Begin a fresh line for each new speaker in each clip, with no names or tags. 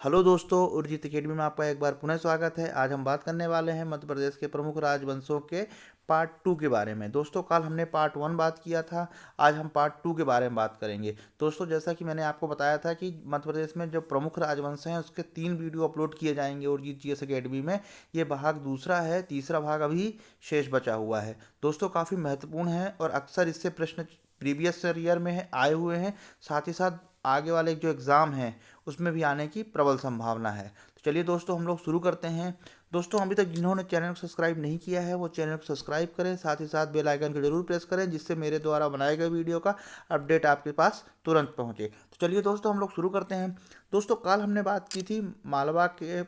Hello दोस्तों, Urjit academy में आपका एक बार पुनः स्वागत है। आज हम बात करने वाले हैं मध्य प्रदेश के प्रमुख राजवंशों के पार्ट 2 के बारे में। दोस्तों, कल हमने पार्ट 1 बात किया था, आज हम पार्ट 2 के बारे में बात करेंगे। दोस्तों, जैसा कि मैंने आपको बताया था कि मध्य प्रदेश में जो प्रमुख राजवंश हैं उसके 3 वीडियो अपलोड किए जाएंगे उर्जित जीएस अकेडमी में। ये भाग दूसरा है, तीसरा भाग अभी शेष बचा हुआ है। दोस्तों, काफ़ी महत्वपूर्ण है और अक्सर इससे प्रश्न प्रीवियस ईयर में आए हुए हैं, साथ ही साथ आगे वाले जो एग्ज़ाम हैं उसमें भी आने की प्रबल संभावना है। तो चलिए दोस्तों, हम लोग शुरू करते हैं। दोस्तों, अभी तक जिन्होंने चैनल को सब्सक्राइब नहीं किया है वो चैनल को सब्सक्राइब करें, साथ ही साथ बेल आइकन को जरूर प्रेस करें जिससे मेरे द्वारा बनाए गए वीडियो का अपडेट आपके पास तुरंत पहुंचे। तो चलिए दोस्तों, हम लोग शुरू करते हैं। दोस्तों, कल हमने बात की थी मालवा के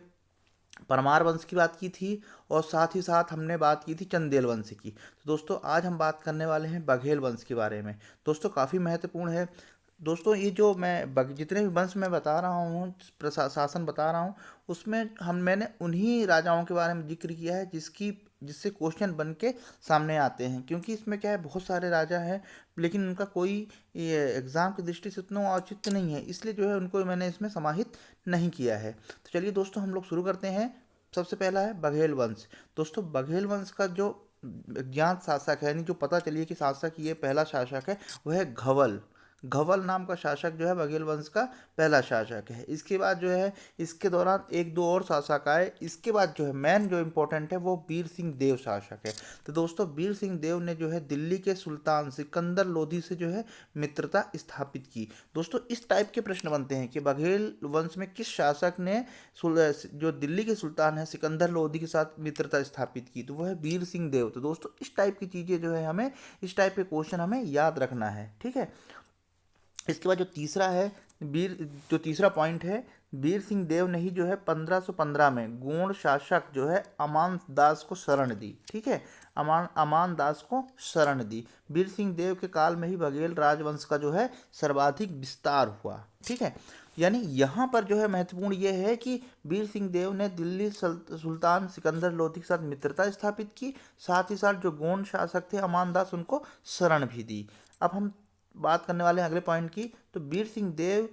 परमार वंश की बात की थी और साथ ही साथ हमने बात की थी चंदेल वंश की। तो दोस्तों, आज हम बात करने वाले हैं बघेल वंश के बारे में। दोस्तों, काफ़ी महत्वपूर्ण है। दोस्तों, ये जो मैं जितने भी वंश मैं बता रहा हूँ, शासन बता रहा हूँ, उसमें मैंने उन्हीं राजाओं के बारे में जिक्र किया है जिससे क्वेश्चन बन के सामने आते हैं। क्योंकि इसमें क्या है, बहुत सारे राजा हैं लेकिन उनका कोई ये एग्ज़ाम की दृष्टि से उतना औचित्य नहीं है, इसलिए जो है उनको मैंने इसमें समाहित नहीं किया है। तो चलिए दोस्तों, हम लोग शुरू करते हैं। सबसे पहला है बघेल वंश। दोस्तों, बघेल वंश का जो ज्ञात शासक है, यानी जो पता चलिए कि शासक ये पहला शासक है, वह है घवल। घवल नाम का शासक जो है बघेल वंश का पहला शासक है। इसके बाद जो है इसके दौरान एक दो और शासक आए। इसके बाद जो है मेन जो इम्पोर्टेंट है वो वीर सिंह देव शासक है। तो दोस्तों, वीर सिंह देव ने जो है दिल्ली के सुल्तान सिकंदर लोधी से जो है मित्रता स्थापित की। दोस्तों, इस टाइप के प्रश्न बनते हैं कि बघेल वंश में किस शासक ने जो दिल्ली के सुल्तान है सिकंदर लोधी के साथ मित्रता स्थापित की, तो वह है वीर सिंह देव। तो दोस्तों, इस टाइप की चीज़ें जो है हमें, इस टाइप के क्वेश्चन हमें याद रखना है, ठीक है। इसके बाद जो तीसरा है, जो तीसरा पॉइंट है, वीर सिंह देव ने ही जो है 1515 में गोंड शासक जो है अमान दास को शरण दी, ठीक है। अमान दास को शरण दी। वीर सिंह देव के काल में ही बघेल राजवंश का जो है सर्वाधिक विस्तार हुआ, ठीक है। यानी यहाँ पर जो है महत्वपूर्ण ये है कि वीर सिंह देव ने दिल्ली सुल्तान सिकंदर लोधी के साथ मित्रता स्थापित की, साथ ही साथ जो गोंड शासक थे अमान दास, उनको शरण भी दी। अब हम बात करने वाले हैं अगले पॉइंट की। तो वीर सिंह देव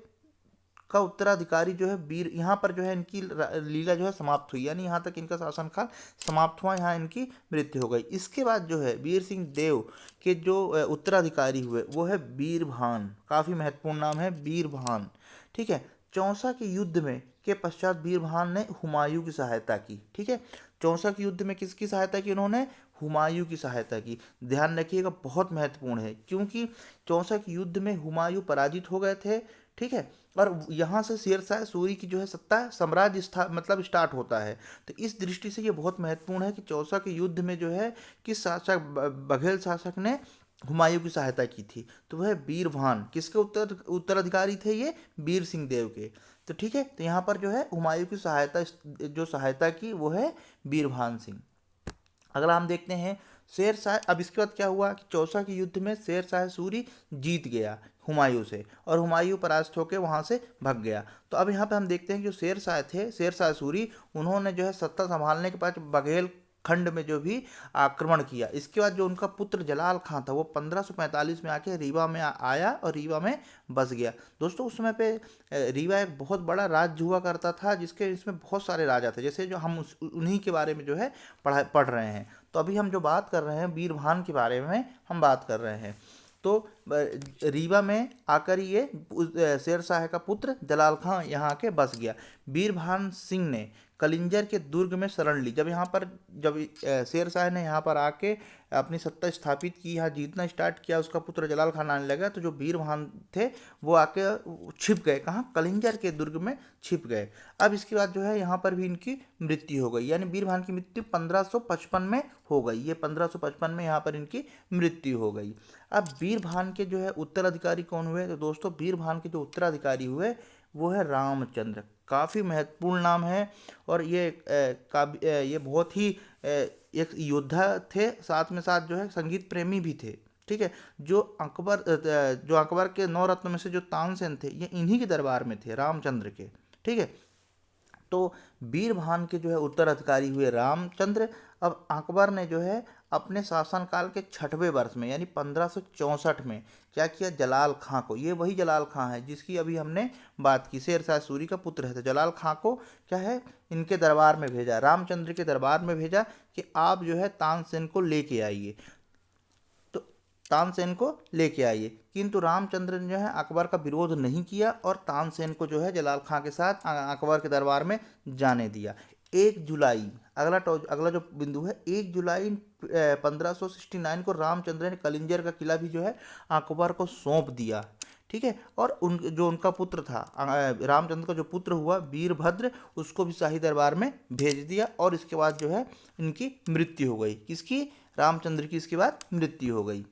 का उत्तराधिकारी जो है वीर, यहाँ पर जो है इनकी लीला जो है समाप्त हुई, यानी यहाँ तक इनका शासनकाल समाप्त हुआ, यहाँ इनकी मृत्यु हो गई। इसके बाद जो है वीर सिंह देव के जो उत्तराधिकारी हुए वो है वीरभान। काफ़ी महत्वपूर्ण नाम है वीरभान, ठीक है। चौसा के युद्ध में के पश्चात वीरभान ने हुमायूं की सहायता की, ठीक है। चौसा के युद्ध में किसकी सहायता की उन्होंने? हुमायूं की सहायता की। ध्यान रखिएगा, बहुत महत्वपूर्ण है, क्योंकि चौसा के युद्ध में हुमायूं पराजित हो गए थे, ठीक है। और यहाँ से शेरशाह सूरी की जो है सत्ता साम्राज्य मतलब स्टार्ट होता है। तो इस दृष्टि से ये बहुत महत्वपूर्ण है कि चौसा के युद्ध में जो है किस शासक, बघेल शासक ने हुमायूं की सहायता की थी, तो वह वीरभान। किसके उत्तराधिकारी थे ये? वीर सिंह देव के। तो ठीक है, तो यहाँ पर जो है हुमायूं की सहायता की वो है वीरभान सिंह। अगला हम देखते हैं शेरशाह। अब इसके बाद क्या हुआ कि चौसा के युद्ध में शेरशाह सूरी जीत गया हुमायूं से, और हुमायूं परास्त होकर वहां से भाग गया। तो अब यहाँ पे हम देखते हैं कि जो शेरशाह थे, शेरशाह सूरी, उन्होंने जो है सत्ता संभालने के बाद बघेल खंड में जो भी आक्रमण किया। इसके बाद जो उनका पुत्र जलाल खां था वो 1545 में आके रीवा में आया और रीवा में बस गया। दोस्तों, उस समय पे रीवा एक बहुत बड़ा राज्य हुआ करता था, जिसके इसमें बहुत सारे राजा थे, जैसे जो हम उन्हीं के बारे में जो है पढ़ रहे हैं। तो अभी हम जो बात कर रहे हैं वीरभान के बारे में हम बात कर रहे हैं। तो रीवा में आकर ये शेरशाह का पुत्र जलाल खां यहाँ आके बस गया। वीरभान सिंह ने कलिंजर के दुर्ग में शरण ली। जब शेरशाह ने यहाँ पर आके अपनी सत्ता स्थापित की, यहाँ जीतना स्टार्ट किया, उसका पुत्र जलाल खान आने लगा, तो जो वीरभान थे वो आके छिप गए। कहाँ? कलिंजर के दुर्ग में छिप गए। अब इसके बाद जो है यहाँ पर भी इनकी मृत्यु हो गई, यानी वीरभान की मृत्यु 1555 में हो गई। ये 1555 में यहाँ पर इनकी मृत्यु हो गई। अब वीरभान के जो है उत्तराधिकारी कौन हुए? तो दोस्तों, वीरभान के जो उत्तराधिकारी हुए वो है रामचंद्र। काफ़ी महत्वपूर्ण नाम है, और ये बहुत ही एक योद्धा थे, साथ में साथ जो है संगीत प्रेमी भी थे, ठीक है। जो अकबर के 9 रत्न में से जो तानसेन थे, ये इन्हीं के दरबार में थे, रामचंद्र के, ठीक है। तो वीरभान के जो है उत्तराधिकारी हुए रामचंद्र। अब अकबर ने जो है अपने शासनकाल के 6वें वर्ष में यानी 1564 में क्या किया, जलाल खां को, ये वही जलाल खां है जिसकी अभी हमने बात की, शेरशाह सूरी का पुत्र है, तो जलाल खां को क्या है, इनके दरबार में भेजा, रामचंद्र के दरबार में भेजा कि आप जो है तानसेन को लेके आइए। तो तानसेन को लेके आइए, किंतु रामचंद्र ने जो है अकबर का विरोध नहीं किया और तानसेन को जो है जलाल खां के साथ अकबर के दरबार में जाने दिया। 1 जुलाई, अगला जो बिंदु है, 1 जुलाई 1569 को रामचंद्र ने कलिंजर का किला भी जो है अकबर को सौंप दिया। ठीक है, और जो उनका पुत्र था, रामचंद्र का जो पुत्र हुआ वीरभद्र, उसको भी शाही दरबार में भेज दिया और इसके बाद जो है इनकी मृत्यु हो गई। किसकी, रामचंद्र की इसके बाद मृत्यु हो गई।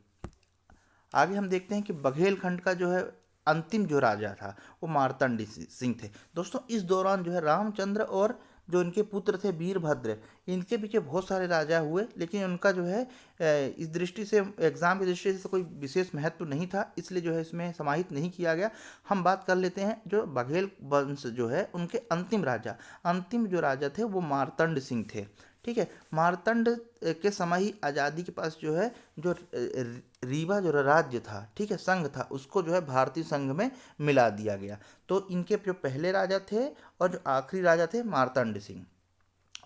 आगे हम देखते हैं कि बघेलखंड का जो है अंतिम जो राजा था वो मार्तंड सिंह थे। दोस्तों इस दौरान जो है रामचंद्र और जो इनके पुत्र थे वीरभद्र, इनके पीछे बहुत सारे राजा हुए, लेकिन उनका जो है इस दृष्टि से, एग्जाम की दृष्टि से कोई विशेष महत्व नहीं था, इसलिए जो है इसमें समाहित नहीं किया गया। हम बात कर लेते हैं जो बघेल वंश जो है उनके अंतिम जो राजा थे वो मार्तंड सिंह थे। ठीक है, मार्तंड के समय ही आज़ादी के पास जो है जो रीवा जो राज्य था, ठीक है, संघ था, उसको जो है भारतीय संघ में मिला दिया गया। तो इनके जो पहले राजा थे और जो आखिरी राजा थे मार्तंड सिंह,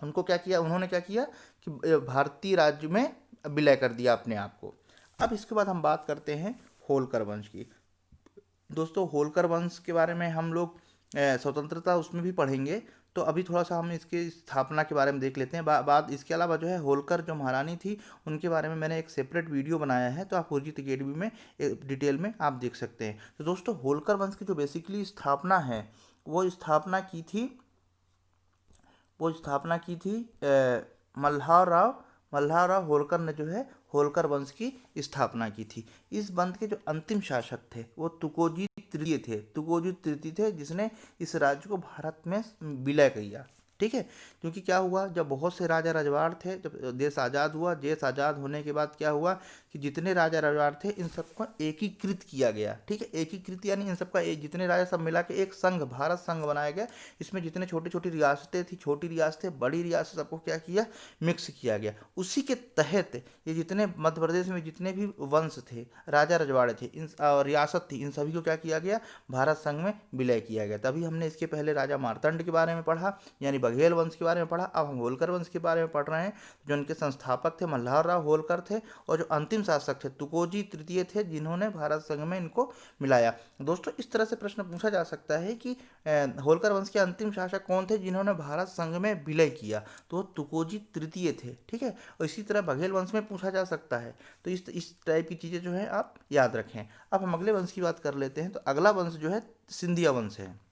उनको क्या किया, उन्होंने क्या किया कि भारतीय राज्य में विलय कर दिया अपने आप को। अब इसके बाद हम बात करते हैं होलकर वंश की। दोस्तों होलकर वंश के बारे में हम लोग स्वतंत्रता उसमें भी पढ़ेंगे, तो अभी थोड़ा सा हम इसकी स्थापना के बारे में देख लेते हैं। बात इसके अलावा जो है होलकर जो महारानी थी उनके बारे में मैंने एक सेपरेट वीडियो बनाया है, तो आप खुर्जीत अकेडमी में डिटेल में आप देख सकते हैं। तो दोस्तों होलकर वंश की जो बेसिकली स्थापना है वो स्थापना की थी मल्हार राव होलकर ने जो है होलकर वंश की स्थापना की थी। इस वंश के जो अंतिम शासक थे वो तुकोजी तृतीय थे, जिसने इस राज्य को भारत में विलय किया। ठीक है, क्योंकि क्या हुआ, जब बहुत से राजा रजवाड़ थे, जब देश आज़ाद हुआ, देश आज़ाद होने के बाद क्या हुआ कि जितने राजा रजवाड़ थे इन सबको एकीकृत किया गया। ठीक है, एकीकृत यानी इन सबका जितने राजा सब मिला के एक संघ, भारत संघ बनाया गया। इसमें जितने छोटी छोटी रियासतें थी, छोटी रियासतें, बड़ी रियासत, सबको क्या किया, मिक्स किया गया। उसी के तहत ये जितने मध्य प्रदेश में जितने भी वंश थे, राजा रजवाड़े थे, इन रियासत थी, इन सभी को क्या किया गया, भारत संघ में विलय किया गया। तभी हमने इसके पहले राजा मार्तंड के बारे में पढ़ा, यानी बघेल वंश के बारे में पढ़ा। अब हम होलकर वंश के बारे में पढ़ रहे हैं। जो इनके संस्थापक थे मल्हार राव होलकर थे, और जो अंतिम शासक थे तुकोजी तृतीय थे, जिन्होंने भारत संघ में इनको मिलाया। दोस्तों इस तरह से प्रश्न पूछा जा सकता है कि होलकर वंश के अंतिम शासक कौन थे जिन्होंने भारत संघ में विलय किया, तो तुकोजी तृतीय थे। ठीक है, और इसी तरह बघेल वंश में पूछा जा सकता है। तो इस टाइप की चीज़ें जो है आप याद रखें। अब हम अगले वंश की बात कर लेते हैं। तो अगला वंश जो है सिंधिया वंश है।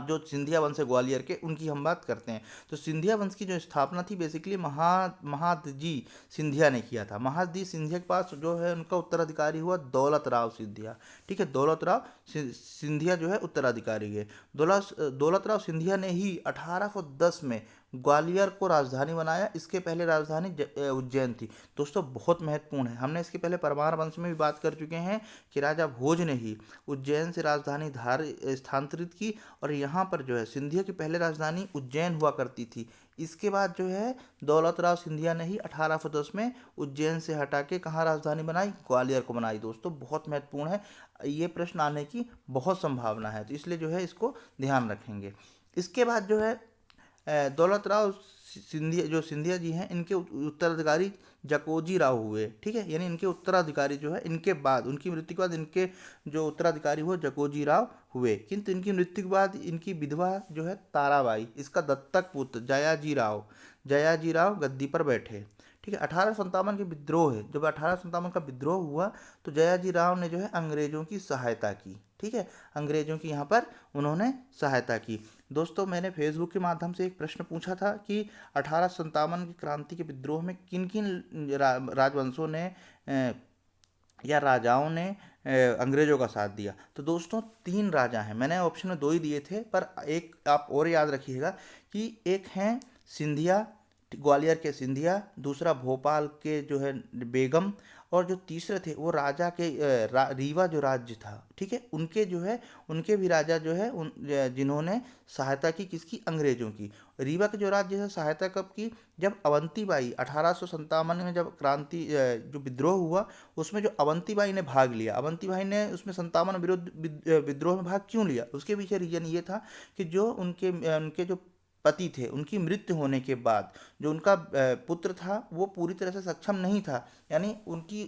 जो सिंधिया वंश है ग्वालियर के, उनकी हम बात करते हैं। तो सिंधिया वंश की जो स्थापना थी बेसिकली महादजी सिंधिया ने किया था। महादजी सिंधिया के पास जो है उनका उत्तराधिकारी हुआ दौलत राव सिंधिया। ठीक है, दौलत राव सिंधिया जो है उत्तराधिकारी है। दौलत राव सिंधिया ने ही 1810 में ग्वालियर को राजधानी बनाया। इसके पहले राजधानी उज्जैन थी। दोस्तों बहुत महत्वपूर्ण है, हमने इसके पहले परमार वंश में भी बात कर चुके हैं कि राजा भोज ने ही उज्जैन से राजधानी धार स्थानांतरित की, और यहाँ पर जो है सिंधिया की पहले राजधानी उज्जैन हुआ करती थी। इसके बाद जो है दौलत राव सिंधिया ने ही 1810 में उज्जैन से हटा के कहाँ राजधानी बनाई, ग्वालियर को बनाई। दोस्तों बहुत महत्वपूर्ण है, ये प्रश्न आने की बहुत संभावना है, तो इसलिए जो है इसको ध्यान रखेंगे। इसके बाद जो है दौलत राव सिंधिया जी हैं, इनके उत्तराधिकारी जकोजी राव हुए। ठीक है, यानी इनके उत्तराधिकारी जो है, इनके बाद उनकी मृत्यु के बाद इनके जो उत्तराधिकारी हुए जकोजी राव हुए। किंतु इनकी मृत्यु के बाद इनकी विधवा जो है ताराबाई, इसका दत्तक पुत्र जयाजी राव गद्दी पर बैठे। ठीक है, 1857 के विद्रोह है, जब 1857 का विद्रोह हुआ तो जयाजी राव ने जो है अंग्रेजों की सहायता की। ठीक है, अंग्रेजों की यहाँ पर उन्होंने सहायता की। दोस्तों मैंने फेसबुक के माध्यम से एक प्रश्न पूछा था कि 1857 की क्रांति के विद्रोह में किन किन राजवंशों ने या राजाओं ने अंग्रेजों का साथ दिया। तो दोस्तों 3 राजा हैं, मैंने ऑप्शन में 2 ही दिए थे, पर एक आप और याद रखिएगा कि एक हैं सिंधिया, ग्वालियर के सिंधिया, दूसरा भोपाल के जो है बेगम, और जो तीसरे थे वो राजा के रीवा जो राज्य था, ठीक है, उनके जो है उनके भी राजा जो है जिन्होंने सहायता की किसकी, अंग्रेजों की। रीवा के जो राज्य है सहायता कब की, जब अवंतीबाई 1857 में जब क्रांति जो विद्रोह हुआ उसमें जो अवंतीबाई ने भाग लिया। अवंतीबाई ने उसमें 57 विद्रोह में भाग क्यों लिया, उसके पीछे रीजन ये था कि जो उनके जो पति थे उनकी मृत्यु होने के बाद जो उनका पुत्र था वो पूरी तरह से सक्षम नहीं था, यानी उनकी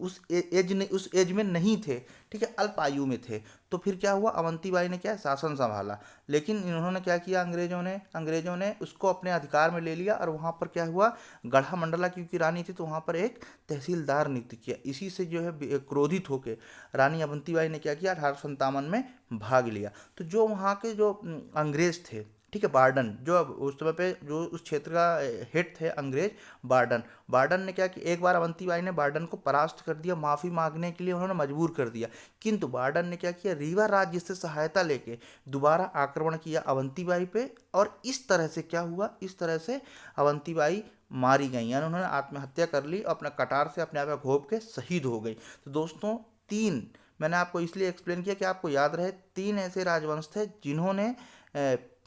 उस एज में नहीं थे, ठीक है, अल्प आयु में थे। तो फिर क्या हुआ, अवंतीबाई ने क्या शासन संभाला, लेकिन इन्होंने क्या किया, अंग्रेजों ने उसको अपने अधिकार में ले लिया और वहाँ पर क्या हुआ, गढ़ा मंडला क्योंकि रानी थी तो वहाँ पर एक तहसीलदार नियुक्त किया। इसी से जो है क्रोधित होकर रानी अवंतीबाई ने क्या किया, 1857 में भाग लिया। तो जो वहाँ के जो अंग्रेज थे, ठीक है, बार्डन जो अब उस समय पे जो उस क्षेत्र का हेड थे अंग्रेज, बार्डन ने क्या कि एक बार अवंतीबाई ने बार्डन को परास्त कर दिया, माफ़ी मांगने के लिए उन्होंने मजबूर कर दिया, किंतु बार्डन ने क्या किया, रीवा राज्य से सहायता लेके दोबारा आक्रमण किया अवंतीबाई पे, और इस तरह से क्या हुआ, इस तरह से अवंतीबाई मारी गई, यानी उन्होंने आत्महत्या कर ली, अपना कटार से अपने आप को घोंप के शहीद हो गई। तो दोस्तों तीन मैंने आपको इसलिए एक्सप्लेन किया कि आपको याद रहे, तीन ऐसे राजवंश थे जिन्होंने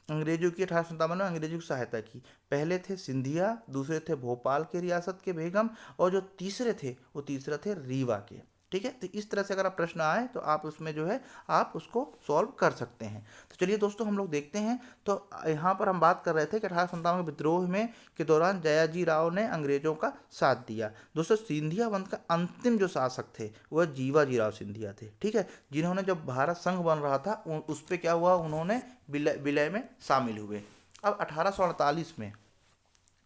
अंग्रेजों की 1857 में अंग्रेजों की सहायता की। पहले थे सिंधिया, दूसरे थे भोपाल के रियासत के बेगम, और जो तीसरे थे रीवा के, ठीक है। तो इस तरह से अगर आप प्रश्न आए तो आप उसमें जो है आप उसको सॉल्व कर सकते हैं। तो चलिए दोस्तों हम लोग देखते हैं। तो यहाँ पर हम बात कर रहे थे कि 1857 के विद्रोह में के दौरान जयाजी राव ने अंग्रेजों का साथ दिया। दोस्तों सिंधिया वंश का अंतिम जो शासक थे वह जीवाजी राव सिंधिया थे, ठीक है, जिन्होंने जब भारत संघ बन रहा था उस पर क्या हुआ, उन्होंने विलय में शामिल हुए। अब 1848 में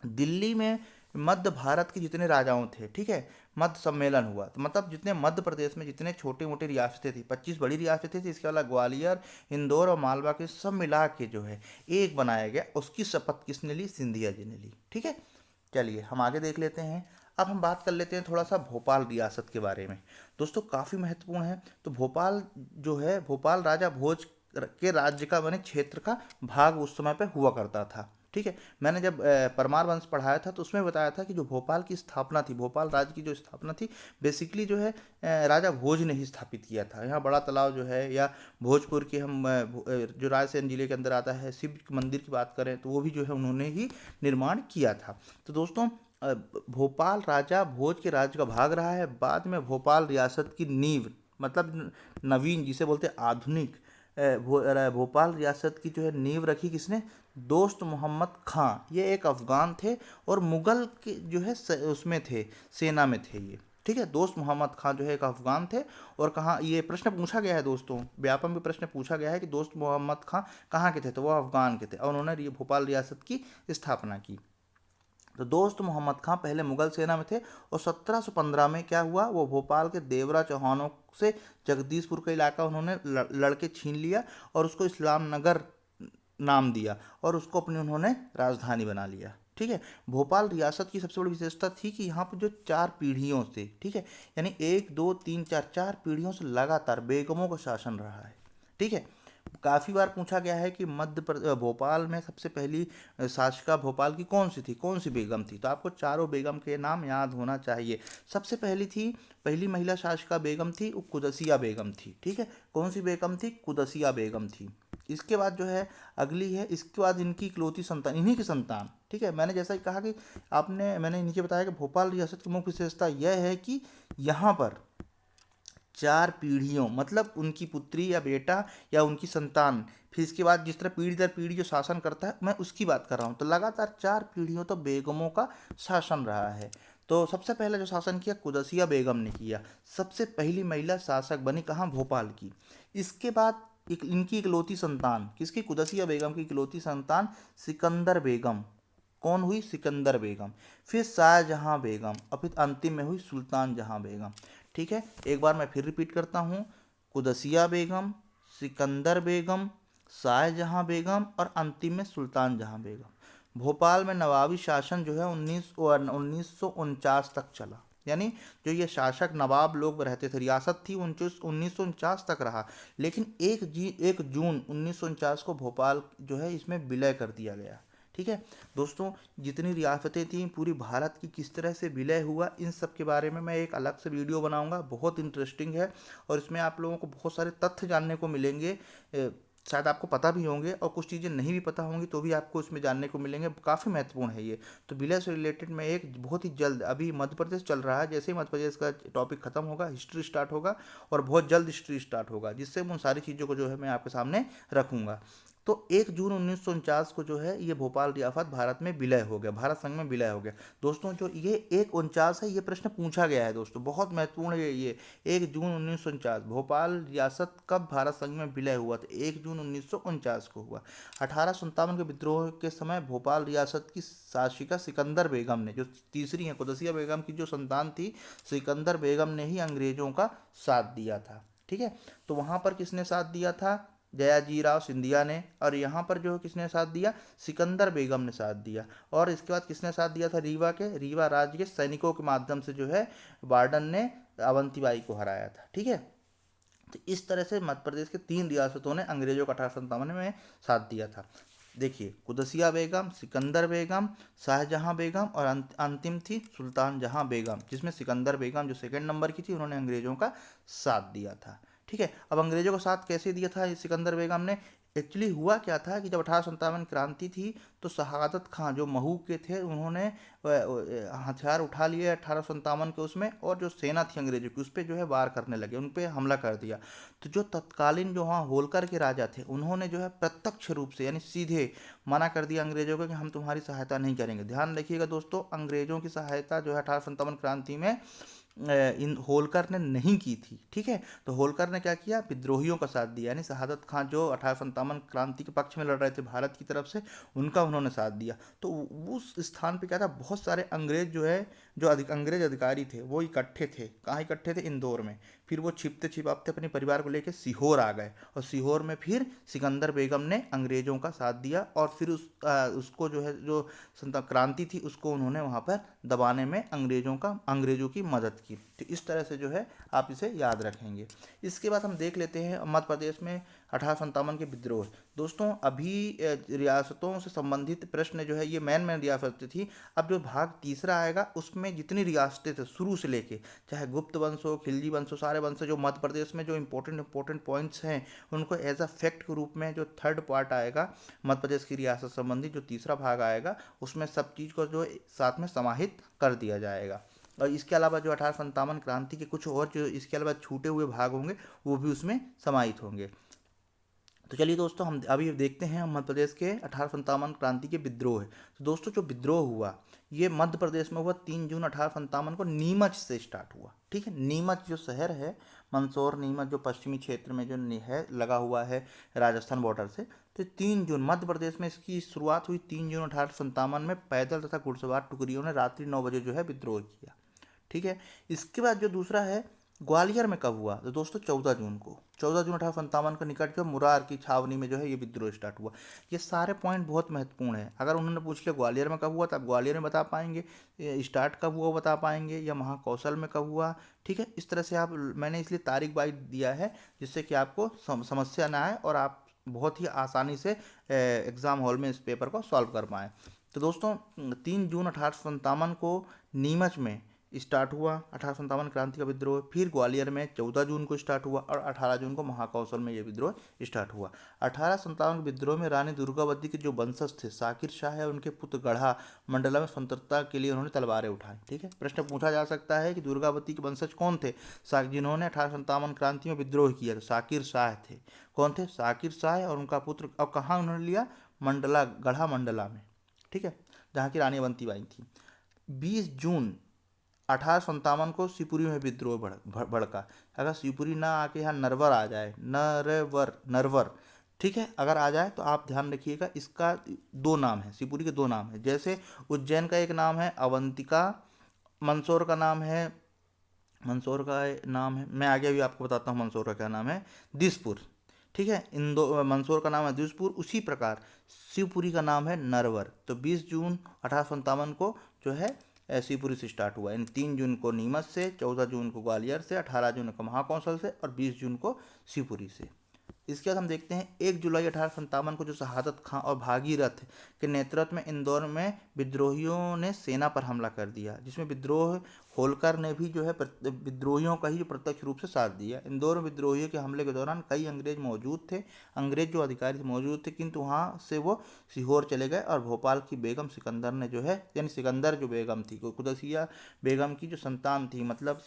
दिल्ली में मध्य भारत के जितने राजाओं थे, ठीक है, मध्य सम्मेलन हुआ। तो मतलब जितने मध्य प्रदेश में जितने छोटी मोटी रियासतें थी, 25 बड़ी रियासतें थी, इसके अलावा ग्वालियर, इंदौर और मालवा के सब मिला के जो है एक बनाया गया। उसकी शपथ किसने ली, सिंधिया जी ने ली, ठीक है। चलिए हम आगे देख लेते हैं। अब हम बात कर लेते हैं थोड़ा सा भोपाल रियासत के बारे में। दोस्तों काफ़ी महत्वपूर्ण है। तो भोपाल जो है, भोपाल राजा भोज के राज्य का माने क्षेत्र का भाग उस समय पे हुआ करता था, ठीक है। मैंने जब परमार वंश पढ़ाया था तो उसमें बताया था कि जो भोपाल की स्थापना थी, भोपाल राज्य की जो स्थापना थी, बेसिकली जो है राजा भोज ने ही स्थापित किया था। यहाँ बड़ा तालाब जो है, या भोजपुर के हम जो रायसेन जिले के अंदर आता है शिव मंदिर की बात करें तो वो भी जो है उन्होंने ही निर्माण किया था। तो दोस्तों भोपाल राजा भोज के राज्य का भाग रहा है। बाद में भोपाल रियासत की नींव, मतलब नवीन जिसे बोलते हैं आधुनिक भोपाल रियासत की जो है नींव रखी किसने, दोस्त मोहम्मद खां। ये एक अफगान थे और मुगल के जो है उसमें थे, सेना में थे ये, ठीक है। दोस्त मोहम्मद खां जो है एक अफगान थे। और कहाँ, ये प्रश्न पूछा गया है दोस्तों, व्यापम में प्रश्न पूछा गया है कि दोस्त मोहम्मद खां कहाँ के थे, तो वो अफगान के थे और उन्होंने ये भोपाल रियासत की स्थापना की। तो दोस्त मोहम्मद खां पहले मुगल सेना में थे और 1715 में क्या हुआ, वो भोपाल के देवरा चौहानों से जगदीशपुर का इलाका उन्होंने लड़के छीन लिया और उसको इस्लाम नगर नाम दिया और उसको अपनी उन्होंने राजधानी बना लिया, ठीक है। भोपाल रियासत की सबसे बड़ी विशेषता थी कि यहाँ पर जो 4 पीढ़ियों से, ठीक है, यानी 1 2 3 4 पीढ़ियों से लगातार बेगमों का शासन रहा है, ठीक है। काफ़ी बार पूछा गया है कि भोपाल में सबसे पहली शासिका भोपाल की कौन सी बेगम थी, तो आपको चारों बेगम के नाम याद होना चाहिए। सबसे पहली महिला शासिका बेगम थी वो कुदसिया बेगम थी, ठीक है। कौन सी बेगम थी, कुदसिया बेगम थी। इसके बाद जो है अगली है, इसके बाद इनकी इकलौती संतान, इन्हीं की संतान, ठीक है। मैंने जैसा ही कहा कि मैंने नीचे बताया कि भोपाल रियासत की मुख्य विशेषता यह है कि यहाँ पर 4 पीढ़ियों, मतलब उनकी पुत्री या बेटा या उनकी संतान, फिर इसके बाद जिस तरह पीढ़ी दर पीढ़ी जो शासन करता है, मैं उसकी बात कर रहा हूँ। तो लगातार 4 पीढ़ियों तो बेगमों का शासन रहा है। तो सबसे पहले जो शासन किया कुदसिया बेगम ने किया, सबसे पहली महिला शासक बनी कहाँ, भोपाल की। इसके बाद इनकी इकलौती संतान किसकी, कुदसिया बेगम की इकलौती संतान सिकंदर बेगम, कौन हुई, सिकंदर बेगम। फिर शाहजहां बेगम और फिर अंतिम में हुई सुल्तान जहां बेगम, ठीक है। एक बार मैं फिर रिपीट करता हूँ, कुदसिया बेगम, सिकंदर बेगम, शाहजहां बेगम और अंतिम में सुल्तान जहां बेगम। भोपाल में नवाबी शासन जो है 1949 तक चला, यानी जो ये शासक नवाब लोग रहते थे, रियासत थी 1949 तक रहा। लेकिन 1 जून 1949 को भोपाल जो है इसमें विलय कर दिया गया, ठीक है दोस्तों, जितनी रियासतें थीं पूरी भारत की किस तरह से विलय हुआ, इन सब के बारे में मैं एक अलग से वीडियो बनाऊंगा, बहुत इंटरेस्टिंग है। और इसमें आप लोगों को बहुत सारे तथ्य जानने को मिलेंगे, शायद आपको पता भी होंगे और कुछ चीज़ें नहीं भी पता होंगी तो भी आपको इसमें जानने को मिलेंगे, काफ़ी महत्वपूर्ण है ये। तो विलय से रिलेटेड मैं एक बहुत ही जल्द, अभी मध्य प्रदेश चल रहा है, जैसे ही मध्य प्रदेश का टॉपिक खत्म होगा हिस्ट्री स्टार्ट होगा, और बहुत जल्द हिस्ट्री स्टार्ट होगा, जिससे मैं उन सारी चीज़ों को जो है मैं आपके सामने रखूंगा। तो 1 जून 1949 को जो है ये भोपाल रियासत भारत में विलय हो गया, भारत संघ में विलय हो गया। दोस्तों जो ये 1/49 है, ये प्रश्न पूछा गया है दोस्तों, बहुत महत्वपूर्ण है ये। 1 जून 1949 भोपाल रियासत कब भारत संघ में विलय हुआ था? 1 जून 1949 को हुआ। 1857 के विद्रोह के समय भोपाल रियासत की शासिका सिकंदर बेगम ने, जो तीसरी है कुदसिया बेगम की जो संतान थी, सिकंदर बेगम ने ही अंग्रेजों का साथ दिया था। ठीक है, तो वहां पर किसने साथ दिया था? जयाजीराव सिंधिया ने। और यहाँ पर जो किसने साथ दिया? सिकंदर बेगम ने साथ दिया। और इसके बाद किसने साथ दिया था? रीवा राज्य के सैनिकों के माध्यम से जो है वार्डन ने अवंतीबाई को हराया था। ठीक है, तो इस तरह से मध्य प्रदेश के 3 रियासतों ने अंग्रेजों का 1857 में साथ दिया था। देखिए, कुदसिया बेगम, सिकंदर बेगम, शाहजहां बेगम और अंतिम थी सुल्तान जहां बेगम, जिसमें सिकंदर बेगम जो सेकंड नंबर की थी, उन्होंने अंग्रेजों का साथ दिया था। ठीक है, अब अंग्रेजों का साथ कैसे दिया था सिकंदर बेगम ने? एक्चुअली हुआ क्या था कि जब 1857 क्रांति थी तो शहादत खां जो महू के थे, उन्होंने हथियार उठा लिए 1857 के उसमें, और जो सेना थी अंग्रेजों की उस पर जो है वार करने लगे, उन पर हमला कर दिया। तो जो तत्कालीन जो वहाँ होलकर के राजा थे, उन्होंने जो है प्रत्यक्ष रूप से यानी सीधे मना कर दिया अंग्रेजों को कि हम तुम्हारी सहायता नहीं करेंगे। ध्यान रखिएगा दोस्तों, अंग्रेजों की सहायता जो है 1857 क्रांति में इन होलकर ने नहीं की थी। ठीक है, तो होलकर ने क्या किया? विद्रोहियों का साथ दिया, यानी शहादत खां जो 1857 क्रांति के पक्ष में लड़ रहे थे भारत की तरफ से, उनका उन्होंने साथ दिया। तो उस स्थान पे क्या था? बहुत सारे अंग्रेज जो है, जो अंग्रेज अधिकारी थे, वो इकट्ठे थे। कहाँ इकट्ठे थे? इंदौर में। फिर वो छिपते छिपाते अपने परिवार को लेकर सीहोर आ गए, और सीहोर में फिर सिकंदर बेगम ने अंग्रेजों का साथ दिया, और फिर उसको जो है, जो क्रांति थी, उसको उन्होंने वहाँ पर दबाने में अंग्रेजों की मदद की। तो इस तरह से जो है आप इसे याद रखेंगे। इसके बाद हम देख लेते हैं मध्य प्रदेश में 1857 के विद्रोह। दोस्तों अभी रियासतों से संबंधित प्रश्न जो है ये मेन रियासतें थी। अब जो भाग तीसरा आएगा उसमें जितनी रियासतें थे शुरू से लेके, चाहे गुप्त वंश हो, खिलजी वंश हो, सारे वंश जो मध्य प्रदेश में जो इंपॉर्टेंट पॉइंट्स हैं, उनको एज अ फैक्ट के रूप में जो थर्ड पार्ट आएगा मध्य प्रदेश की रियासत संबंधी, जो तीसरा भाग आएगा, उसमें सब चीज़ को जो साथ में समाहित कर दिया जाएगा। और इसके अलावा जो 1857 क्रांति के कुछ और जो इसके अलावा छूटे हुए भाग होंगे, वो भी उसमें समाहित होंगे। तो चलिए दोस्तों, हम अभी देखते हैं मध्य प्रदेश के 1857 क्रांति के विद्रोह है। तो दोस्तों जो विद्रोह हुआ ये मध्य प्रदेश में हुआ 3 जून 1857 को नीमच से स्टार्ट हुआ। ठीक है, नीमच जो शहर है, मंदसौर नीमच जो पश्चिमी क्षेत्र में जो है लगा हुआ है राजस्थान बॉर्डर से, तो 3 जून मध्य प्रदेश में इसकी शुरुआत हुई। 3 जून 1857 में पैदल तथा घुड़सवार टुकड़ियों ने रात्रि 9 बजे जो है विद्रोह किया। ठीक है, इसके बाद जो दूसरा है ग्वालियर में कब हुआ? तो दोस्तों 14 जून को, 14 जून 1857 के निकट जो मुरार की छावनी में जो है ये विद्रोह स्टार्ट हुआ। ये सारे पॉइंट बहुत महत्वपूर्ण है। अगर उन्होंने पूछ लिया ग्वालियर में कब हुआ, तो आप ग्वालियर में बता पाएंगे, स्टार्ट कब हुआ बता पाएंगे, या महाकौशल में कब हुआ। ठीक है, इस तरह से आप, मैंने इसलिए तारीख वाइज दिया है जिससे कि आपको समस्या ना आए और आप बहुत ही आसानी से एग्ज़ाम हॉल में इस पेपर को सॉल्व कर पाएँ। तो दोस्तों 3 जून 1857 को नीमच में स्टार्ट हुआ 1857 क्रांति का विद्रोह। फिर ग्वालियर में 14 जून को स्टार्ट हुआ, और 18 जून को महाकौशल में यह विद्रोह स्टार्ट हुआ। 1857 के विद्रोह में रानी दुर्गावती के जो वंशज थे, साकिर शाह है, उनके पुत्र गढ़ा मंडला में स्वतंत्रता के लिए उन्होंने तलवारें उठाई। ठीक है, प्रश्न पूछा जा सकता है कि दुर्गावती के वंशज कौन थे जिन्होंने 1857 क्रांति में विद्रोह किया? तो साकिर शाह थे। कौन थे? साकिर शाह और उनका पुत्र। अब कहाँ उन्होंने लिया? मंडला, गढ़ा मंडला में। ठीक है, जहाँ की रानी अवंतीबाई थी। 20 जून 1857 को शिवपुरी में विद्रोह भड़का। अगर शिवपुरी ना आके यहाँ नरवर आ जाए, नरवर, ठीक है, अगर आ जाए तो आप ध्यान रखिएगा, इसका 2 नाम है, शिवपुरी के 2 नाम है। जैसे उज्जैन का एक नाम है अवंतिका, मंदसौर का नाम है, मैं आगे भी आपको बताता हूँ मंदसौर का क्या नाम है, दिसपुर। ठीक है, मंदसौर का नाम है दिसपुर। उसी प्रकार शिवपुरी का नाम है नरवर। तो 20 जून 1857 को जो है शिवपुरी से स्टार्ट हुआ। इन 3 जून को नीमच से, 14 जून को ग्वालियर से, 18 जून को महाकौशल से, और 20 जून को शिवपुरी से। इसके बाद हम देखते हैं 1 जुलाई 1857 को जो शहादत खां और भागीरथ के नेतृत्व में इंदौर में विद्रोहियों ने सेना पर हमला कर दिया, जिसमें विद्रोह होलकर ने भी जो है विद्रोहियों का ही जो प्रत्यक्ष रूप से साथ दिया। इंदौर में विद्रोहियों के हमले के दौरान कई अंग्रेज मौजूद थे, अंग्रेज जो अधिकारी मौजूद थे, किंतु वहाँ से वो सीहोर चले गए और भोपाल की बेगम सिकंदर ने जो है, यानी सिकंदर जो बेगम थी, कुदसिया बेगम की जो संतान थी, मतलब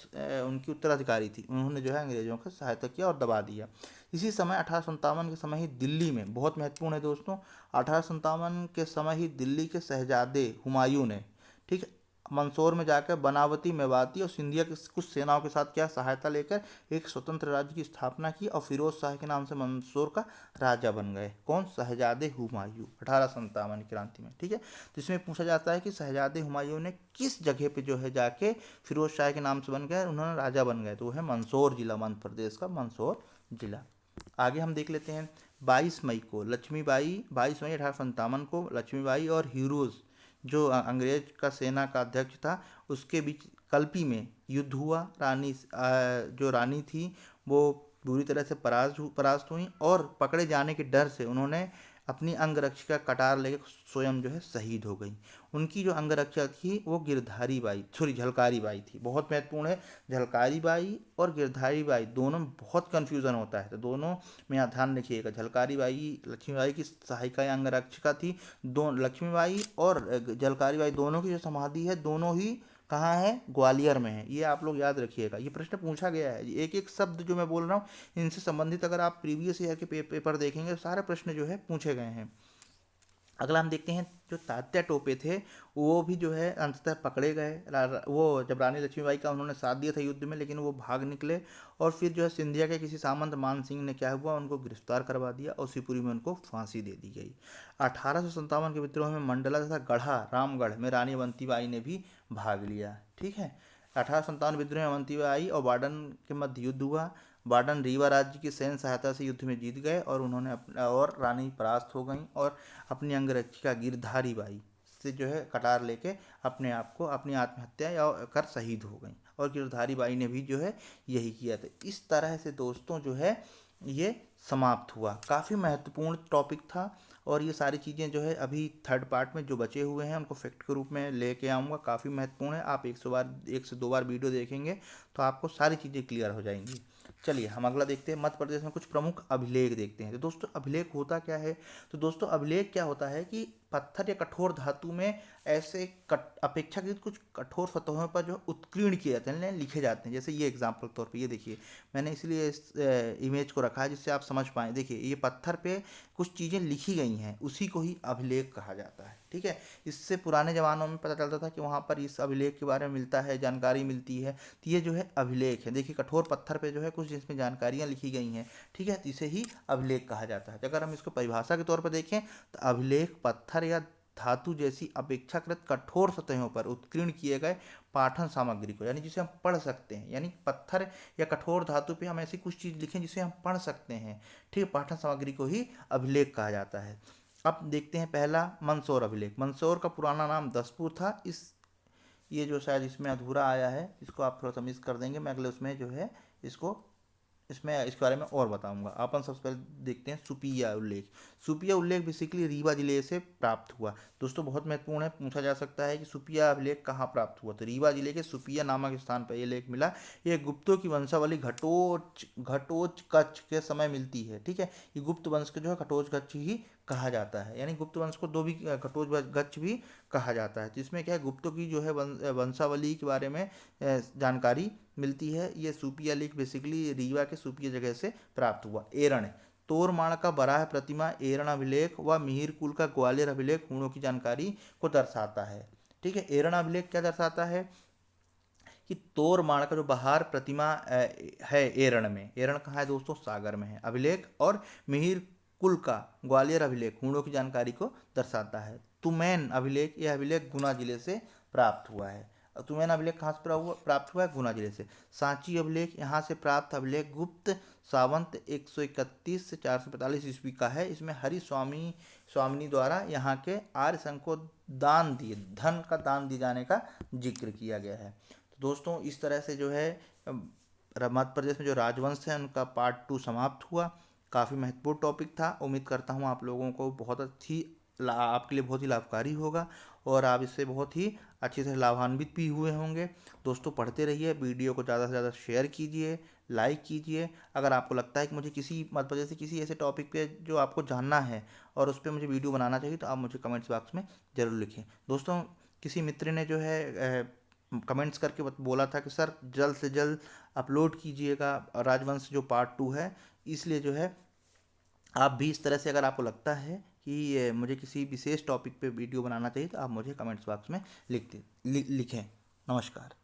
उनकी उत्तराधिकारी थी, उन्होंने जो है अंग्रेजों का सहायता किया और दबा दिया। इसी समय 1857 के समय ही दिल्ली में, बहुत महत्वपूर्ण है दोस्तों, 1857 के समय ही दिल्ली के शहजादे हुमायूं ने, ठीक है, मंदसौर में जाकर बनावती, मेवाती और सिंधिया की कुछ सेनाओं के साथ क्या सहायता लेकर एक स्वतंत्र राज्य की स्थापना की और फिरोज शाह के नाम से मंदसौर का राजा बन गए। कौन? शहजादे हुमायूं, 1857 की क्रांति में, ठीक है। तो इसमें पूछा जाता है कि शहजादे हुमायूं ने किस जगह पे जो है जाके फिरोज शाह के नाम से बन गए, उन्होंने राजा बन गए, तो वो है मंदसौर जिला, मध्य प्रदेश का मंदसौर जिला। आगे हम देख लेते हैं 22 मई को लक्ष्मीबाई, 22 मई 1857 को लक्ष्मीबाई और हीरोज जो अंग्रेज का सेना का अध्यक्ष था उसके बीच कल्पी में युद्ध हुआ। जो रानी थी वो बुरी तरह से परास्त हुई और पकड़े जाने के डर से उन्होंने अपनी अंगरक्षिका कटार लेकर स्वयं जो है शहीद हो गई। उनकी जो अंगरक्षक थी वो गिरधारी बाई, सॉरी झलकारी बाई थी। बहुत महत्वपूर्ण है, झलकारी बाई और गिरधारी बाई दोनों में बहुत कन्फ्यूज़न होता है, तो दोनों में यहाँ ध्यान रखिएगा। झलकारी बाई लक्ष्मीबाई की सहायिका या अंगरक्षिका थी। लक्ष्मीबाई और झलकारी बाई दोनों की जो समाधि है दोनों ही कहाँ है? ग्वालियर में है। ये आप लोग याद रखिएगा, ये प्रश्न पूछा गया है। एक एक शब्द जो मैं बोल रहा हूँ इनसे संबंधित अगर आप प्रीवियस ईयर के पेपर देखेंगे सारे प्रश्न जो है पूछे गए हैं। अगला हम देखते हैं जो तात्या टोपे थे वो भी जो है अंततः पकड़े गए। वो जब रानी लक्ष्मीबाई का उन्होंने साथ दिया था युद्ध में, लेकिन वो भाग निकले और फिर जो है सिंधिया के किसी सामंत मान सिंह ने क्या हुआ, उनको गिरफ्तार करवा दिया और शिवपुरी में उनको फांसी दे दी गई। 1857 के विद्रोह में मंडला तथा गढ़ा रामगढ़ में रानी अवंतीबाई ने भी भाग लिया, ठीक है। 1857 विद्रोह में अवंतीबाई और बार्डन के मध्य युद्ध हुआ। बार्डन रीवा राज्य की सैन्य सहायता से युद्ध में जीत गए और उन्होंने और रानी परास्त हो गई और अपनी अंगरक्षिका गिरधारी बाई से जो है कटार लेके अपने आप को अपनी आत्महत्या या कर शहीद हो गई और गिरधारी बाई ने भी जो है यही किया था। इस तरह से दोस्तों जो है ये समाप्त हुआ। काफ़ी महत्वपूर्ण टॉपिक था और ये सारी चीज़ें जो है अभी थर्ड पार्ट में जो बचे हुए हैं उनको फैक्ट के रूप में लेके आऊँगा। काफ़ी महत्वपूर्ण है, आप 1 से 2 बार वीडियो देखेंगे तो आपको सारी चीज़ें क्लियर हो जाएंगी। चलिए हम अगला देखते हैं, मध्य प्रदेश में कुछ प्रमुख अभिलेख देखते हैं। तो दोस्तों अभिलेख होता क्या है? तो दोस्तों अभिलेख क्या होता है कि पत्थर या कठोर धातु में ऐसे अपेक्षाकृत कुछ कठोर सतहों पर जो उत्कीर्ण किए जाते हैं, लिखे जाते हैं। जैसे ये एग्जाम्पल तौर पे ये देखिए, मैंने इसलिए इस इमेज को रखा है जिससे आप समझ पाएँ। देखिए ये पत्थर पे कुछ चीज़ें लिखी गई हैं, उसी को ही अभिलेख कहा जाता है, ठीक है। इससे पुराने ज़मानों में पता चलता था कि वहाँ पर इस अभिलेख के बारे में मिलता है, जानकारी मिलती है, तो ये जो है अभिलेख है। देखिए कठोर पत्थर पे जो है कुछ जिसमें जानकारियाँ लिखी गई हैं, ठीक है, इसे ही अभिलेख कहा जाता है। तो अगर हम इसको परिभाषा के तौर पर देखें तो अभिलेख पत्थर या धातु जैसी अपेक्षाकृत कठोर सतहों पर उत्कीर्ण किए गए पाठन सामग्री को, यानी जिसे हम पढ़ सकते हैं, यानी पत्थर या कठोर धातु पे हम ऐसी कुछ चीज़ लिखें जिसे हम पढ़ सकते हैं, ठीक है, पाठन सामग्री को ही अभिलेख कहा जाता है। अब देखते हैं पहला मंदसौर अभिलेख। मंदसौर का पुराना नाम दसपुर था। ये जो शायद इसमें अधूरा आया है इसको आप थोड़ा सा मिस कर देंगे, मैं अगले उसमें जो है इसमें इसके बारे में और बताऊंगा। अपन सबसे पहले देखते हैं सुपिया उल्लेख। सुपिया उल्लेख बेसिकली रीवा जिले से प्राप्त हुआ। दोस्तों बहुत महत्वपूर्ण है, पूछा जा सकता है कि सुपिया अभिलेख कहाँ प्राप्त हुआ, तो रीवा जिले के सुपिया नामक स्थान पर यह लेख मिला। ये गुप्तों की वंशावली घटोच कच्छ के समय मिलती है, ठीक है। ये गुप्त वंश के जो है घटोच कच्छ ही कहा जाता है, यानी गुप्त वंश को दो भी घटोच गच्छ भी कहा जाता है। जिसमें क्या है गुप्तों की जो है वंशावली के बारे में जानकारी मिलती है। ये सुपिया लेख बेसिकली रीवा के सुपिया जगह से प्राप्त हुआ। एरण तोरमाण का बराह प्रतिमा एरण अभिलेख व मिहिर कुल का ग्वालियर अभिलेख हूणों की जानकारी को दर्शाता है, ठीक है। एरण अभिलेख क्या दर्शाता है कि तोरमाण का जो बहार प्रतिमा है एरण में, एरण कहाँ है दोस्तों? सागर में है अभिलेख। और मिहिर कुल का ग्वालियर अभिलेख हूणों की जानकारी को दर्शाता है। तुमैन अभिलेख, यह अभिलेख गुना जिले से प्राप्त हुआ है। तुमैन अभिलेख कहाँ से प्राप्त हुआ है? गुना जिले से। सांची अभिलेख, यहाँ से प्राप्त अभिलेख गुप्त सावंत 131 से 445 ईस्वी का है। इसमें हरि स्वामिनी द्वारा यहाँ के आर्य संघ को धन का दान दिए जाने का जिक्र किया गया है। तो दोस्तों इस तरह से जो है मध्य प्रदेश में जो राजवंश है उनका पार्ट 2 समाप्त हुआ। काफ़ी महत्वपूर्ण टॉपिक था। उम्मीद करता हूँ आप लोगों को बहुत अच्छी आपके लिए बहुत ही लाभकारी होगा और आप इससे बहुत ही अच्छी तरह लाभान्वित भी हुए होंगे। दोस्तों पढ़ते रहिए, वीडियो को ज़्यादा से ज़्यादा शेयर कीजिए, लाइक कीजिए। अगर आपको लगता है कि मुझे किसी मध्य प्रदेश से किसी ऐसे टॉपिक पे जो आपको जानना है और उस पर मुझे वीडियो बनाना चाहिए तो आप मुझे कमेंट्स बॉक्स में ज़रूर लिखें। दोस्तों किसी मित्र ने जो है कमेंट्स करके बोला था कि सर जल्द से जल्द अपलोड कीजिएगा राजवंश जो पार्ट 2 है, इसलिए जो है आप भी इस तरह से अगर आपको लगता है कि मुझे किसी विशेष टॉपिक पे वीडियो बनाना चाहिए तो आप मुझे कमेंट्स बॉक्स में लिखें। नमस्कार।